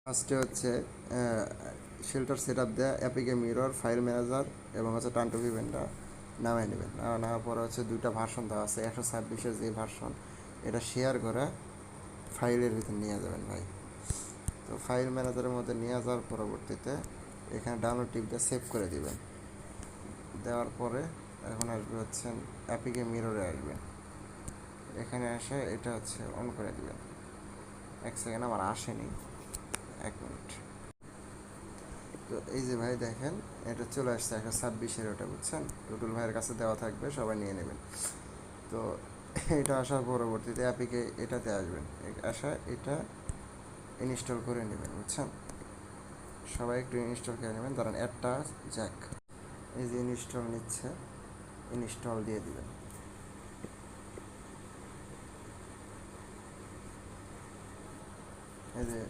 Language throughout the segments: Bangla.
ফার্স্টে হচ্ছে শেল্টার সেট আপ দেওয়া, অ্যাপিকে মিরর, ফাইল ম্যানেজার এবং হচ্ছে টার্ন টু ভিভেনটা নামাই নেবেন। নেওয়ার পরে হচ্ছে দুইটা ভার্সন দেওয়া আছে, 126-এর যে ভার্সন এটা শেয়ার করে ফাইলের ভিতর নিয়ে যাবেন ভাই। তো ফাইল ম্যানেজারের মধ্যে নিয়ে যাওয়ার পরবর্তীতে এখানে ডাউনলোড টিপ দিয়ে সেভ করে দিবেন। দেওয়ার পরে এখন আসবে হচ্ছে অ্যাপিকে মিররে আসবে, এখানে এসে এটা হচ্ছে অন করে দিবেন। এক সেকেন্ড, আমার আসেনি, 1 মিনিট। তো এই যে ভাই দেখেন এটা চলে আসছে 126-এর, ওটা বুঝছেন, টুটুল ভাইয়ের কাছে দেওয়া থাকবে, সবাই নিয়ে নেবেন। তো এটা আসার পরবর্তীতে অ্যাপিকে এটাতে আসবেন, আসা এটা ইনস্টল করে নেবেন, বুঝছেন। সবাই একটু ইনস্টল করে নেবেন, ধরেন একটা জ্যাক, এই যে ইনস্টল নিচ্ছে, ইনস্টল দিয়ে দিবেন। এই যে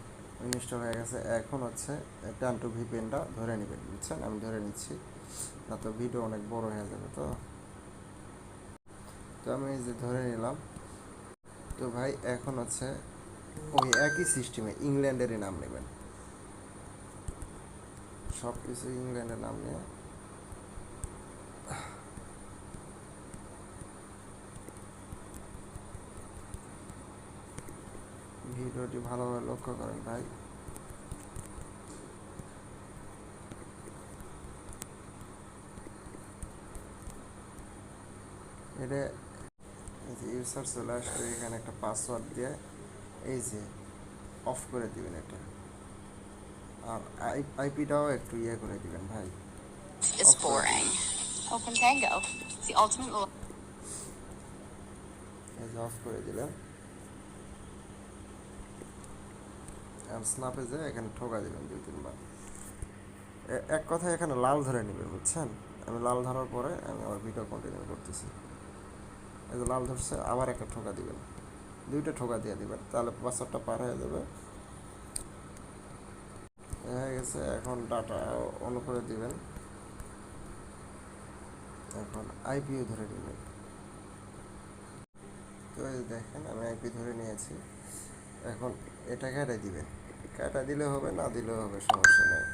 ইনস্টল হয়ে গেছে। এখন হচ্ছে টার্ন টু ভিপিএনটা ধরে নেবেন, বুঝছেন, আমি ধরে নিচ্ছি, না তো ভিডিও অনেক বড় হয়ে যাবে। তো আমি এই যে ধরে নিলাম। তো ভাই এখন হচ্ছে ওই একই সিস্টেমে ইংল্যান্ডেরই নাম নেবেন, সব কিছু ইংল্যান্ডের নাম নিয়ে ভিডিওটি ভালোভাবে লক্ষ্য করেন ভাই। এটা এই যে ইউজার চলে আসলে এখানে একটা পাসওয়ার্ড দিয়ে এই যে অফ করে দিবেন এটা, আর আইপিটাও একটু ইয়ে করে দিবেন ভাই, is অফ করে boring. দিবেন। Open Tango. It's the ultimate এই যে অফ করে দিলেন, আর স্ন্যাপে যে এখানে ঠোকা দিবেন 2-3 বার। এক কথায় এখানে লাল ধরে নেবেন, বুঝছেন। আমি লাল ধরার পরে আমি আবার ভিডিও কন্টিনিউ করতেছি। এই যে লাল ধরছে, আবার একটা ঠোকা দিবেন, 2টা ঠোকা দিয়ে দিবেন, তাহলে পাসওয়ার্ডটা পার হয়ে যাবে। হয়ে গেছে। এখন ডাটা অন করে দিবেন, এখন আইপিও ধরে নেবেন। তো এই দেখেন আমি আইপি ধরে নিয়েছি। এখন এটা কেটে দিবেন, কেটে দিলে হবে, না দিলেও হবে, সমস্যা নেই।